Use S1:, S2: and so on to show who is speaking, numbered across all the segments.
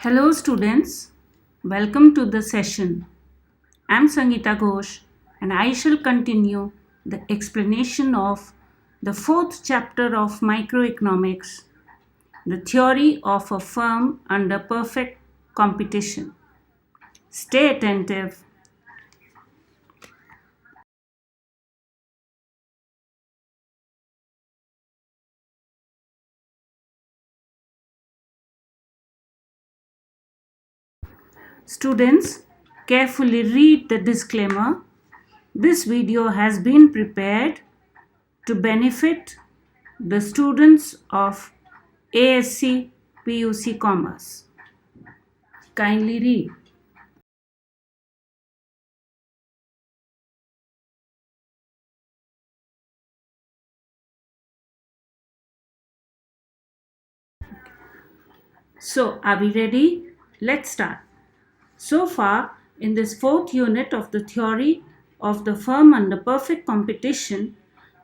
S1: Hello students, welcome to the session. I am Sangeeta Ghosh and I shall continue the explanation of the fourth chapter of microeconomics, the theory of a firm under perfect competition. Stay attentive. Students, carefully read the disclaimer. This video has been prepared to benefit the students of ASC PUC Commerce. Kindly read. So, are we ready? Let's start. So far, in this fourth unit of the theory of the firm under perfect competition,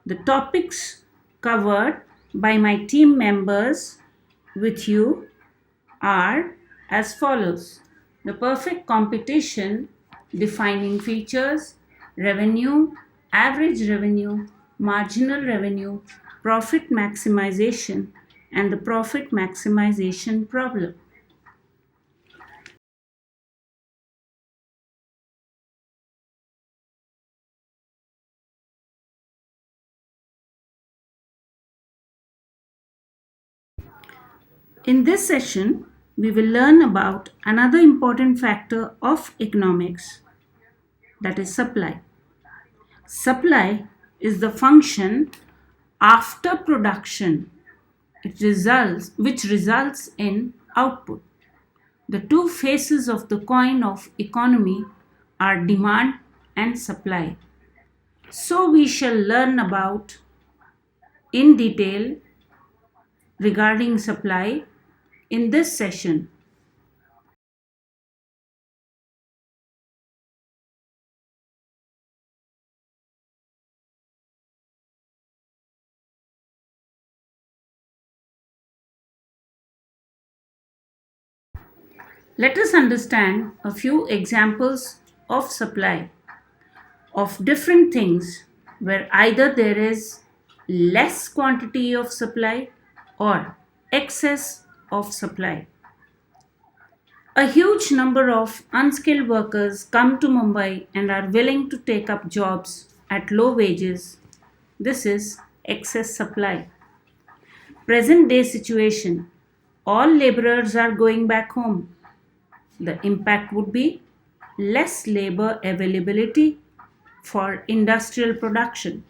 S1: the topics covered by my team members with you are as follows: the perfect competition, defining features, revenue, average revenue, marginal revenue, profit maximization, and the profit maximization problem. In this session, we will learn about another important factor of economics, that is supply. Supply is the function after production which results in output. The two faces of the coin of economy are demand and supply. So we shall learn about in detail regarding supply in this session. Let us understand a few examples of supply of different things where either there is less quantity of supply or excess of supply. A huge number of unskilled workers come to Mumbai and are willing to take up jobs at low wages. This is excess supply. Present day situation: all laborers are going back home. The impact would be less labor availability for industrial production.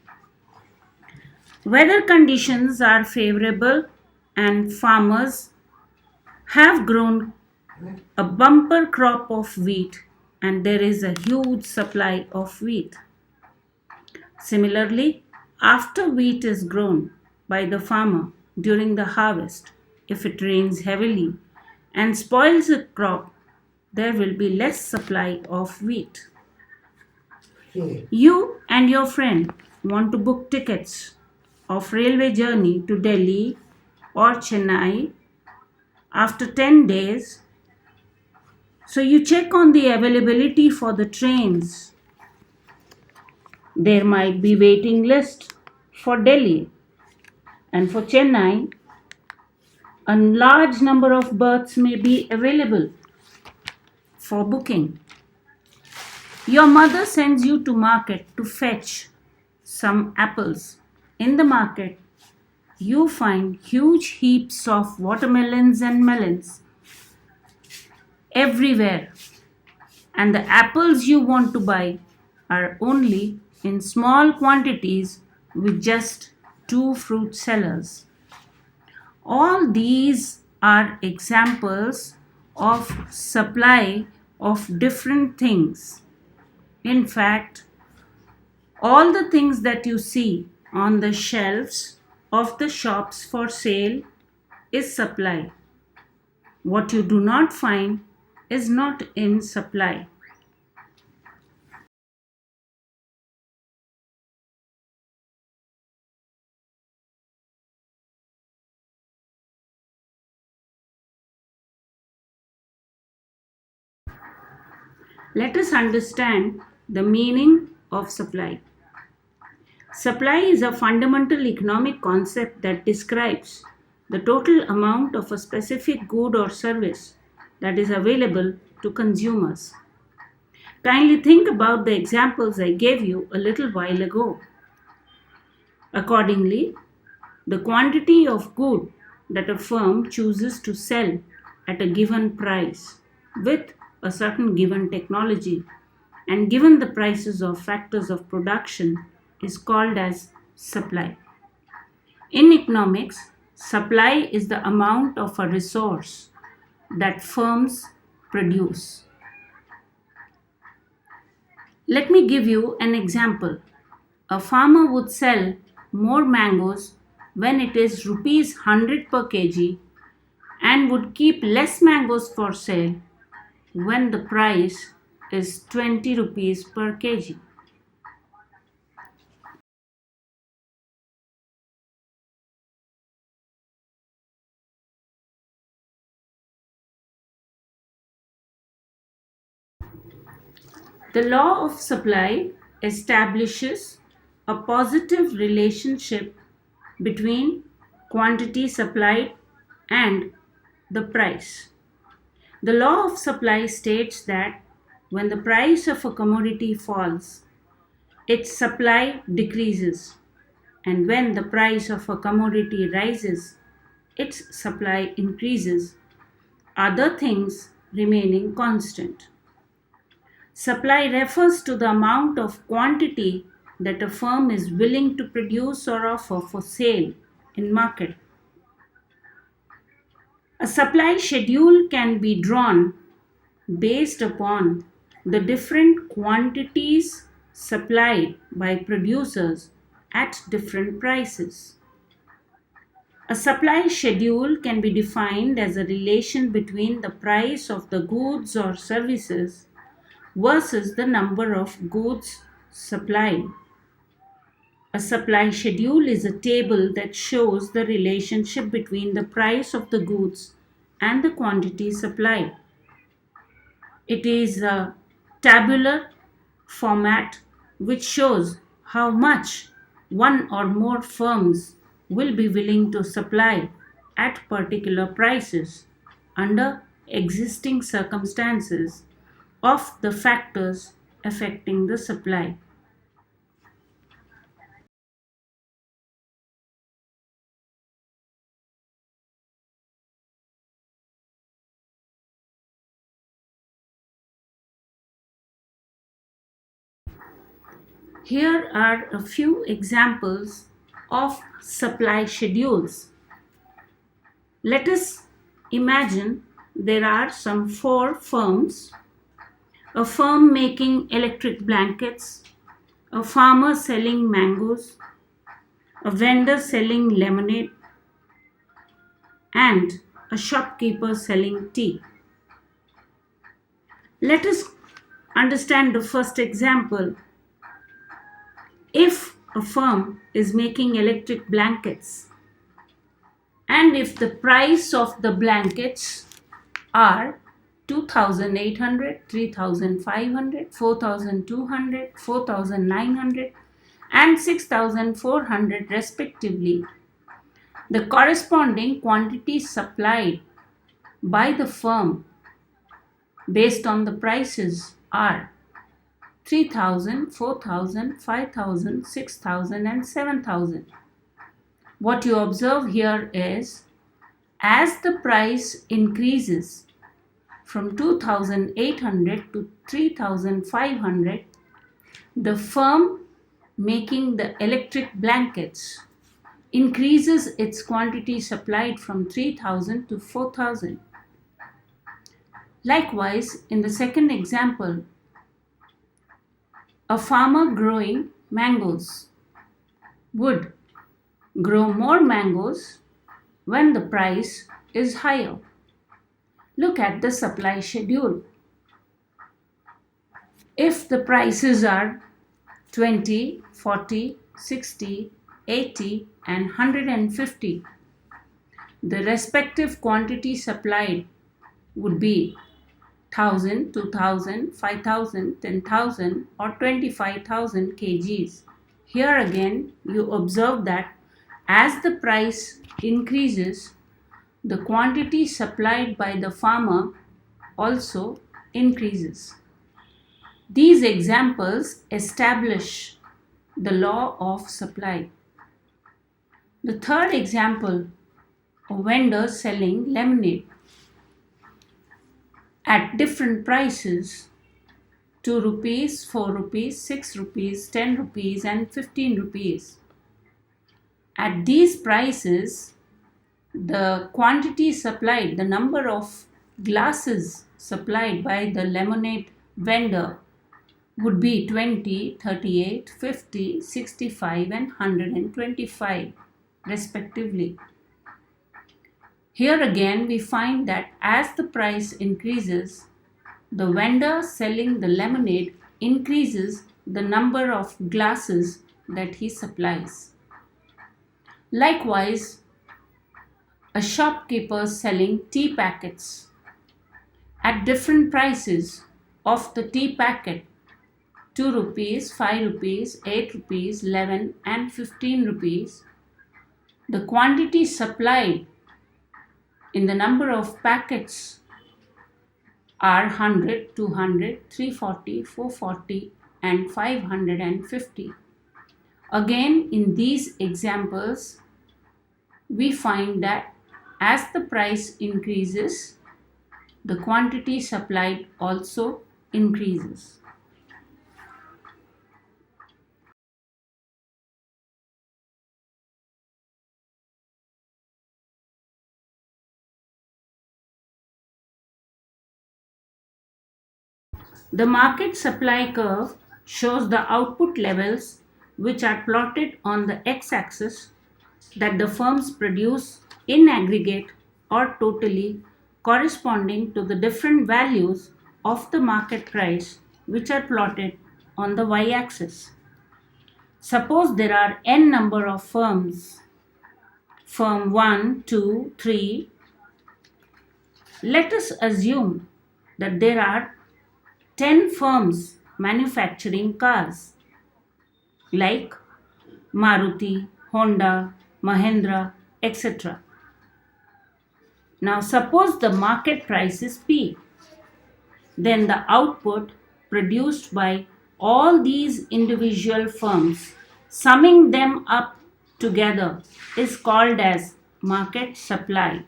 S1: Weather conditions are favorable and farmers have grown a bumper crop of wheat and there is a huge supply of wheat. Similarly, after wheat is grown by the farmer during the harvest, if it rains heavily and spoils the crop, there will be less supply of wheat. You and your friend want to book tickets of railway journey to Delhi or Chennai after 10 days. So you check on the availability for the trains. There might be waiting list for Delhi, and for Chennai a large number of berths may be available for booking. Your mother sends you to market to fetch some apples. In the market, you find huge heaps of watermelons and melons everywhere, and the apples you want to buy are only in small quantities with just two fruit sellers. All these are examples of supply of different things. In fact, all the things that you see on the shelves of the shops for sale is supply. What you do not find is not in supply. Let us understand the meaning of supply. Supply is a fundamental economic concept that describes the total amount of a specific good or service that is available to consumers. Kindly think about the examples I gave you a little while ago. Accordingly, the quantity of good that a firm chooses to sell at a given price with a certain given technology and given the prices of factors of production is called as supply. In economics, supply is the amount of a resource that firms produce. Let me give you an example. A farmer would sell more mangoes when it is rupees 100 per kg and would keep less mangoes for sale when the price is 20 rupees per kg. The law of supply establishes a positive relationship between quantity supplied and the price. The law of supply states that when the price of a commodity falls, its supply decreases, and when the price of a commodity rises, its supply increases, other things remaining constant. Supply refers to the amount of quantity that a firm is willing to produce or offer for sale in market. A supply schedule can be drawn based upon the different quantities supplied by producers at different prices. A supply schedule can be defined as a relation between the price of the goods or services versus the number of goods supplied. A supply schedule is a table that shows the relationship between the price of the goods and the quantity supplied. It is a tabular format which shows how much one or more firms will be willing to supply at particular prices under existing circumstances of the factors affecting the supply. Here are a few examples of supply schedules. Let us imagine there are some four firms: a firm making electric blankets, a farmer selling mangoes, a vendor selling lemonade, and a shopkeeper selling tea. Let us understand the first example. If a firm is making electric blankets and if the price of the blankets are 2,800, 3,500, 4,200, 4,900, and 6,400 respectively, the corresponding quantity supplied by the firm based on the prices are 3,000, 4,000, 5,000, 6,000, and 7,000. What you observe here is as the price increases from 2,800 to 3,500, the firm making the electric blankets increases its quantity supplied from 3,000 to 4,000. Likewise, in the second example, a farmer growing mangoes would grow more mangoes when the price is higher. Look at the supply schedule. If the prices are 20, 40, 60, 80, and 150, the respective quantity supplied would be 1000, 2000, 5000, 10,000 or 25,000 kgs. Here again you observe that as the price increases, the quantity supplied by the farmer also increases. These examples establish the law of supply. The third example, a vendor selling lemonade at different prices, 2 rupees, 4 rupees, 6 rupees, 10 rupees and 15 rupees. At these prices, the quantity supplied, the number of glasses supplied by the lemonade vendor would be 20, 38, 50, 65 and 125 respectively. Here again we find that as the price increases, the vendor selling the lemonade increases the number of glasses that he supplies. Likewise, a shopkeeper selling tea packets at different prices of the tea packet, 2 rupees, 5 rupees, 8 rupees, 11 and 15 rupees, the quantity supplied in the number of packets are 100, 200, 340, 440 and 550. Again, in these examples, we find that as the price increases, the quantity supplied also increases. The market supply curve shows the output levels which are plotted on the x-axis that the firms produce in aggregate or totally, corresponding to the different values of the market price which are plotted on the y-axis. Suppose there are n number of firms, firm 1, 2, 3. Let us assume that there are 10 firms manufacturing cars like Maruti, Honda, Mahindra, etc. Now suppose the market price is P. Then the output produced by all these individual firms, summing them up together, is called as market supply.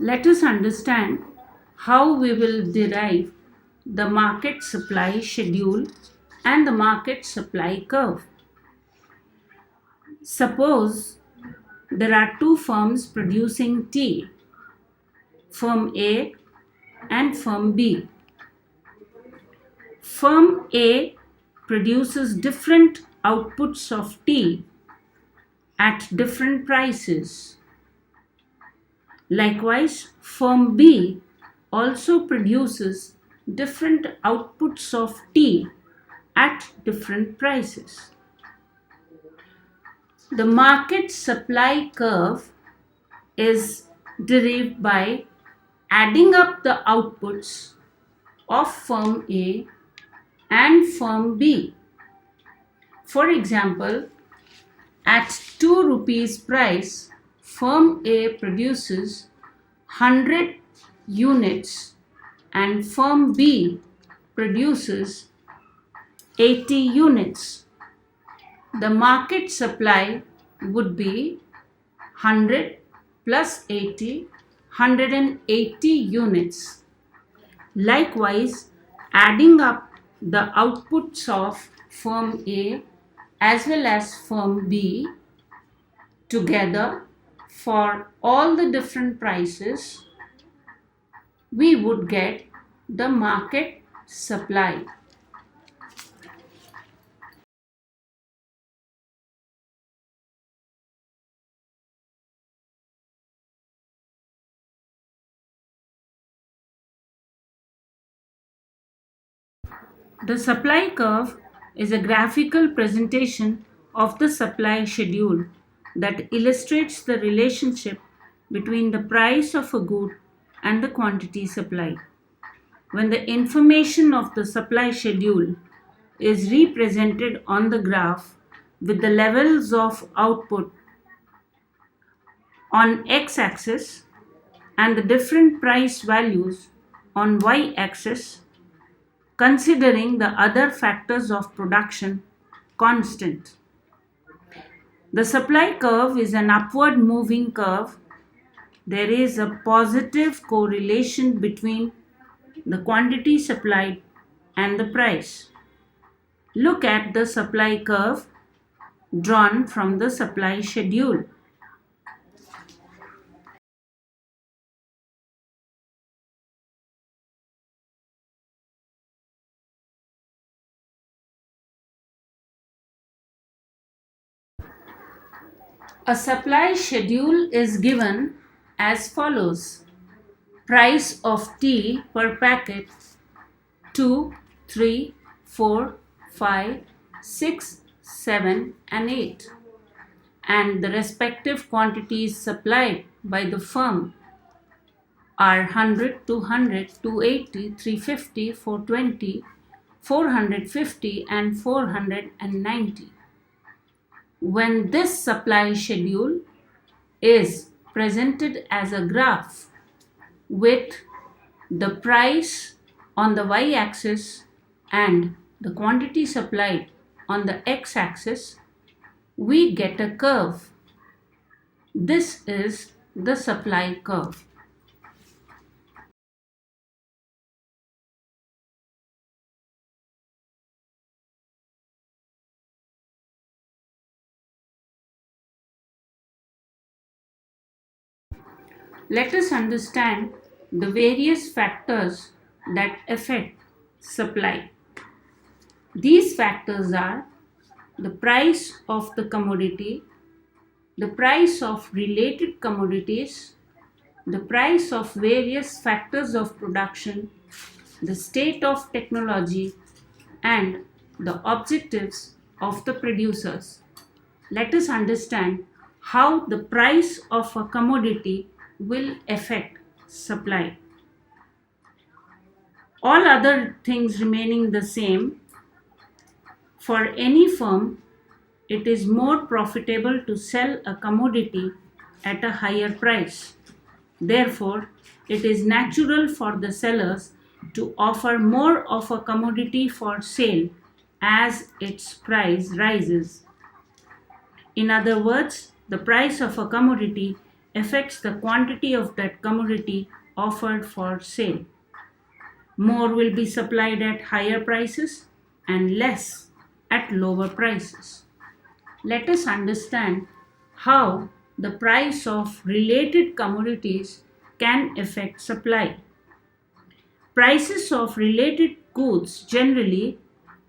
S1: Let us understand how we will derive the market supply schedule and the market supply curve. Suppose there are two firms producing tea, firm A and firm B. Firm A produces different outputs of tea at different prices. Likewise, firm B also produces different outputs of tea at different prices. The market supply curve is derived by adding up the outputs of firm A and firm B. For example, at 2 rupees price, firm A produces 100 units and firm B produces 80 units. The market supply would be 100 plus 80, 180 units. Likewise, adding up the outputs of firm A as well as firm B together for all the different prices, we would get the market supply. The supply curve is a graphical presentation of the supply schedule that illustrates the relationship between the price of a good and the quantity supplied. When the information of the supply schedule is represented on the graph with the levels of output on x-axis and the different price values on y-axis, considering the other factors of production constant. The supply curve is an upward moving curve. There is a positive correlation between the quantity supplied and the price. Look at the supply curve drawn from the supply schedule. A supply schedule is given as follows. Price of tea per packet 2, 3, 4, 5, 6, 7 and 8, and the respective quantities supplied by the firm are 100, 200, 280, 350, 420, 450 and 490. When this supply schedule is presented as a graph with the price on the y-axis and the quantity supplied on the x-axis, we get a curve. This is the supply curve. Let us understand the various factors that affect supply. These factors are the price of the commodity, the price of related commodities, the price of various factors of production, the state of technology, and the objectives of the producers. Let us understand how the price of a commodity will affect supply. All other things remaining the same, for any firm, it is more profitable to sell a commodity at a higher price. Therefore, it is natural for the sellers to offer more of a commodity for sale as its price rises. In other words, the price of a commodity affects the quantity of that commodity offered for sale. More will be supplied at higher prices and less at lower prices. Let us understand how the price of related commodities can affect supply. Prices of related goods generally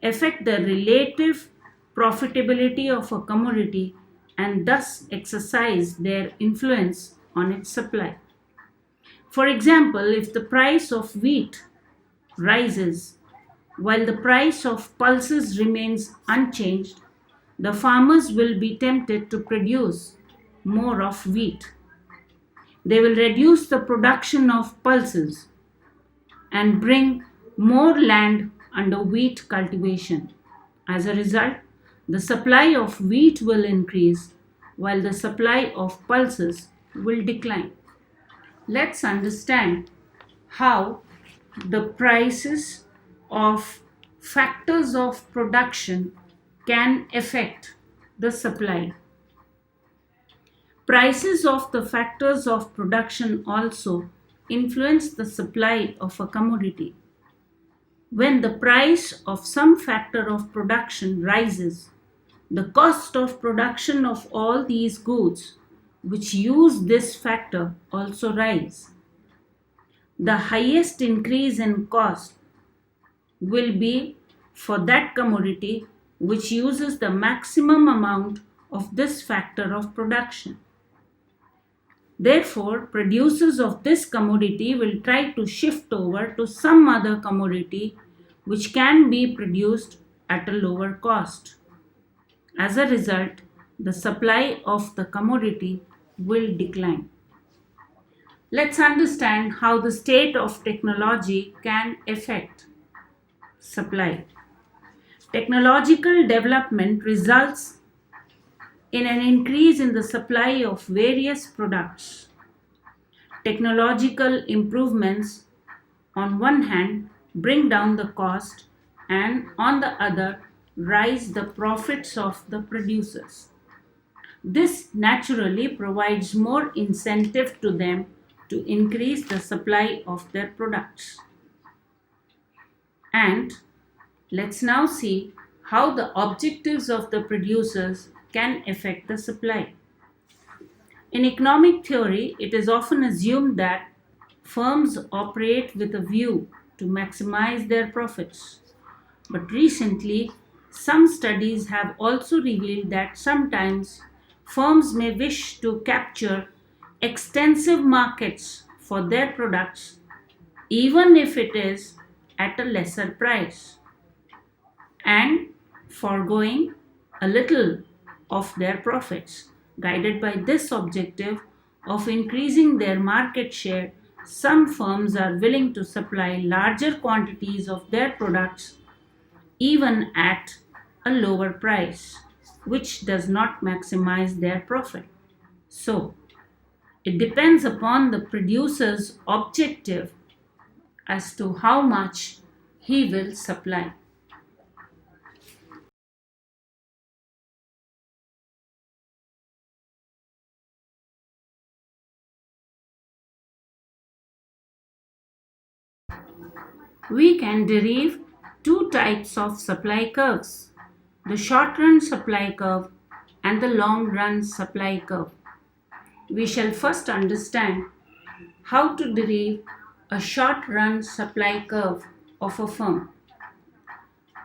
S1: affect the relative profitability of a commodity and thus exercise their influence on its supply. For example, if the price of wheat rises while the price of pulses remains unchanged, the farmers will be tempted to produce more of wheat. They will reduce the production of pulses and bring more land under wheat cultivation. As a result, the supply of wheat will increase while the supply of pulses will decline. Let's understand how the prices of factors of production can affect the supply. Prices of the factors of production also influence the supply of a commodity. When the price of some factor of production rises, the cost of production of all these goods which use this factor also rise. The highest increase in cost will be for that commodity which uses the maximum amount of this factor of production. Therefore, producers of this commodity will try to shift over to some other commodity which can be produced at a lower cost. As a result, the supply of the commodity will decline. Let's understand how the state of technology can affect supply. Technological development results in an increase in the supply of various products. Technological improvements, on one hand, bring down the cost, and on the other, rise the profits of the producers. This naturally provides more incentive to them to increase the supply of their products. And let's now see how the objectives of the producers can affect the supply. In economic theory, it is often assumed that firms operate with a view to maximize their profits. But recently, some studies have also revealed that sometimes firms may wish to capture extensive markets for their products, even if it is at a lesser price, and foregoing a little of their profits. Guided by this objective of increasing their market share, some firms are willing to supply larger quantities of their products even at a lower price, which does not maximize their profit. So, it depends upon the producer's objective as to how much he will supply. We can derive two types of supply curves: the short run supply curve and the long run supply curve. We shall first understand how to derive a short run supply curve of a firm.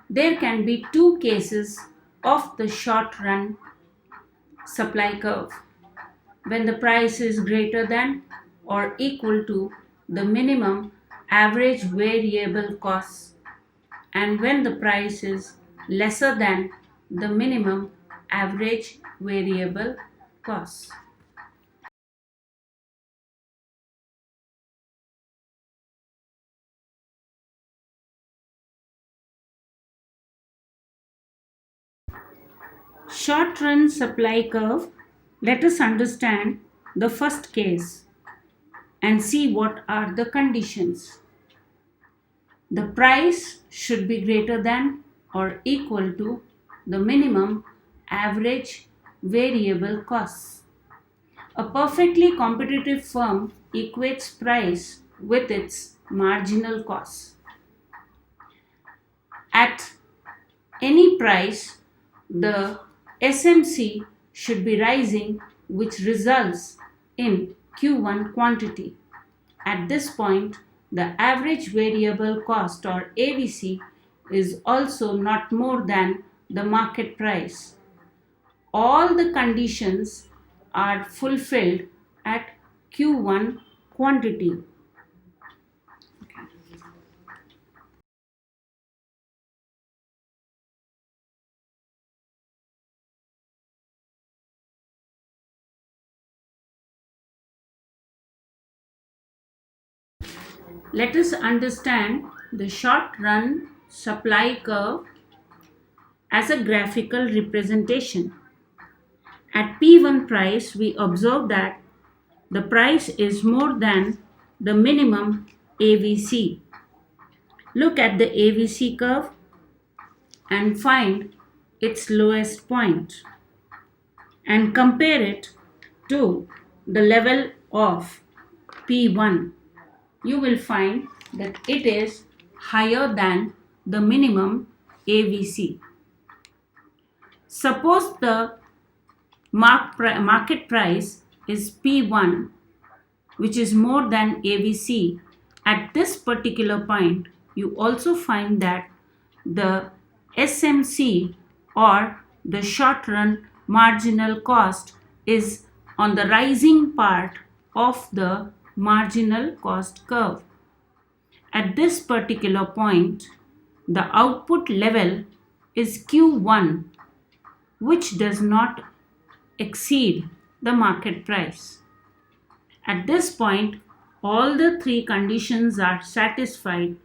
S1: There can be two cases of the short run supply curve: when the price is greater than or equal to the minimum average variable costs, and when the price is lesser than the minimum average variable costs. Short run supply curve. Let us understand the first case and see what are the conditions. The price should be greater than or equal to the minimum average variable costs. A perfectly competitive firm equates price with its marginal costs. At any price, the SMC should be rising, which results in Q1 quantity. At this point, the average variable cost, or AVC, is also not more than the market price. All the conditions are fulfilled at Q1 quantity. Let us understand the short run supply curve as a graphical representation. At P1 price, we observe that the price is more than the minimum AVC. Look at the AVC curve and find its lowest point and compare it to the level of P1. You will find that it is higher than the minimum AVC. Suppose the market price is P1, which is more than AVC. At this particular point, you also find that the SMC, or the short run marginal cost, is on the rising part of the marginal cost curve. At this particular point, the output level is Q1, which does not exceed the market price. At this point, all the three conditions are satisfied.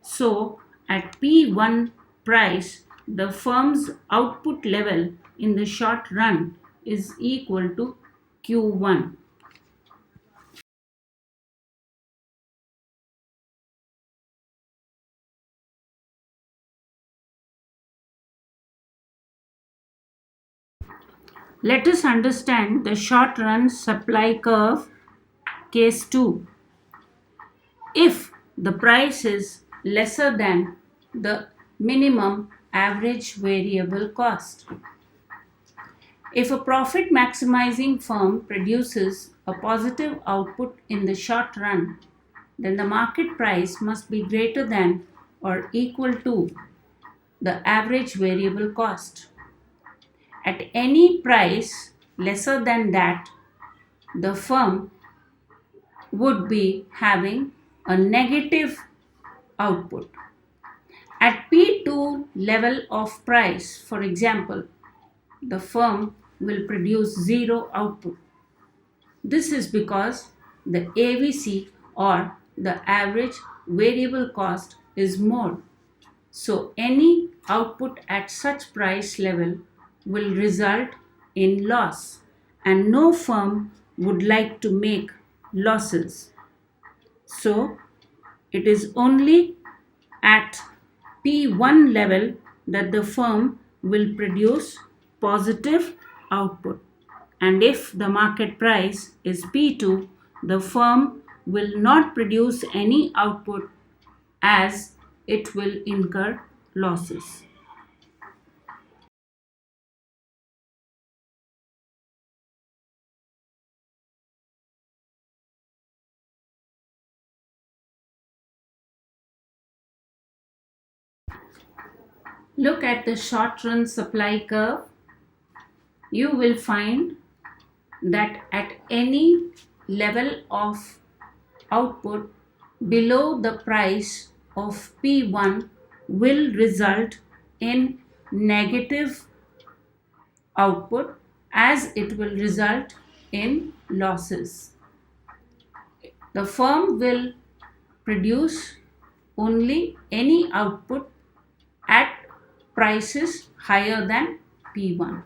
S1: So, at P1 price, the firm's output level in the short run is equal to Q1. Let us understand the short run supply curve, case 2. If the price is lesser than the minimum average variable cost. If a profit maximizing firm produces a positive output in the short run, then the market price must be greater than or equal to the average variable cost. At any price lesser than that, the firm would be having a negative output. At P2 level of price, for example, the firm will produce zero output. This is because the AVC or the average variable cost is more. So any output at such price level will result in loss, and no firm would like to make losses. So it is only at P1 level that the firm will produce positive output. And if the market price is P2, the firm will not produce any output as it will incur losses. Look at the short run supply curve. You will find that at any level of output below the price of P1 will result in negative output as it will result in losses. The firm will produce only any output at prices higher than P1.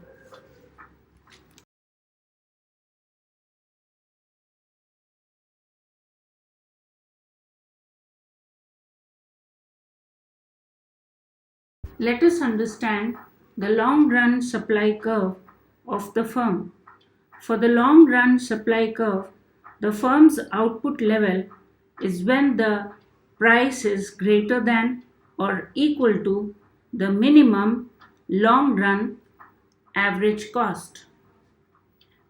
S1: Let us understand the long run supply curve of the firm. For the long run supply curve, the firm's output level is when the price is greater than or equal to the minimum long run average cost.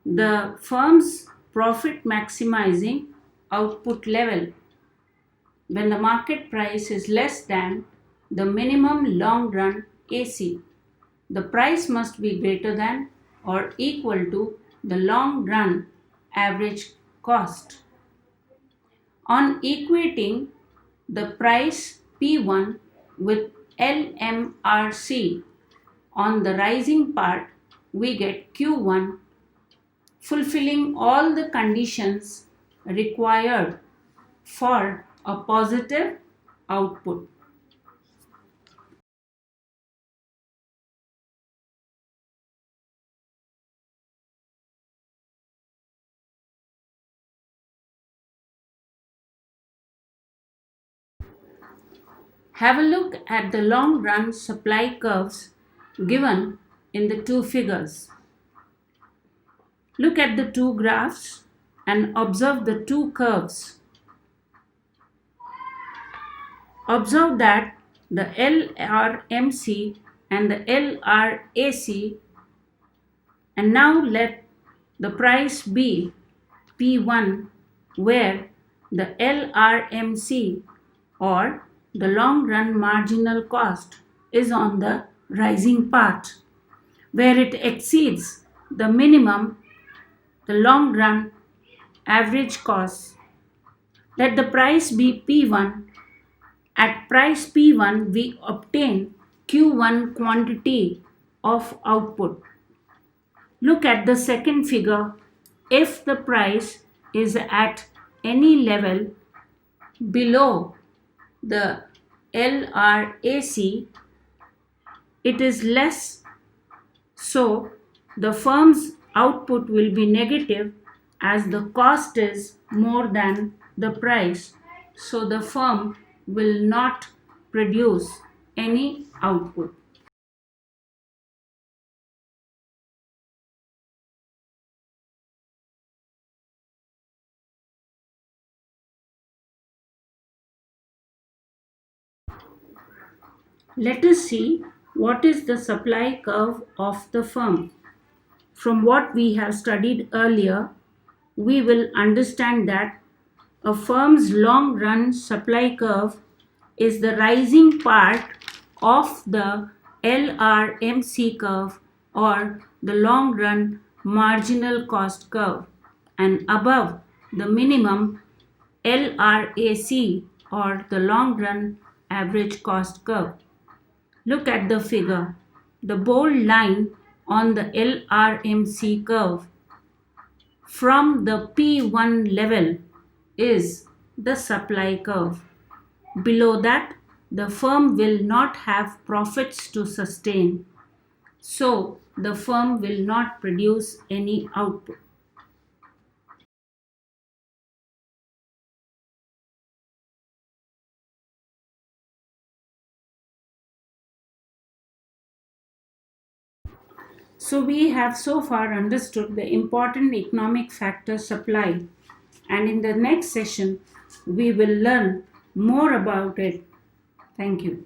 S1: The firm's profit maximizing output level when the market price is less than the minimum long run AC. The price must be greater than or equal to the long run average cost. On equating the price P1 with LMRC on the rising part, we get Q1 fulfilling all the conditions required for a positive output. Have a look at the long run supply curves given in the two figures. Look at the two graphs and observe the two curves. Observe that the LRMC and the LRAC, and now let the price be P1 where the LRMC or the long run marginal cost is on the rising part where it exceeds the minimum, the long run average cost. Let the price be P1. At price P1 we obtain Q1 quantity of output. Look at the second figure. If the price is at any level below the LRAC, it is less, so the firm's output will be negative as the cost is more than the price, so the firm will not produce any output. Let us see what is the supply curve of the firm. From what we have studied earlier, we will understand that a firm's long run supply curve is the rising part of the LRMC curve or the long run marginal cost curve, and above the minimum LRAC or the long run average cost curve. Look at the figure. The bold line on the LRMC curve from the P1 level is the supply curve. Below that, the firm will not have profits to sustain, so the firm will not produce any output. So we have so far understood the important economic factor supply, and in the next session we will learn more about it. Thank you.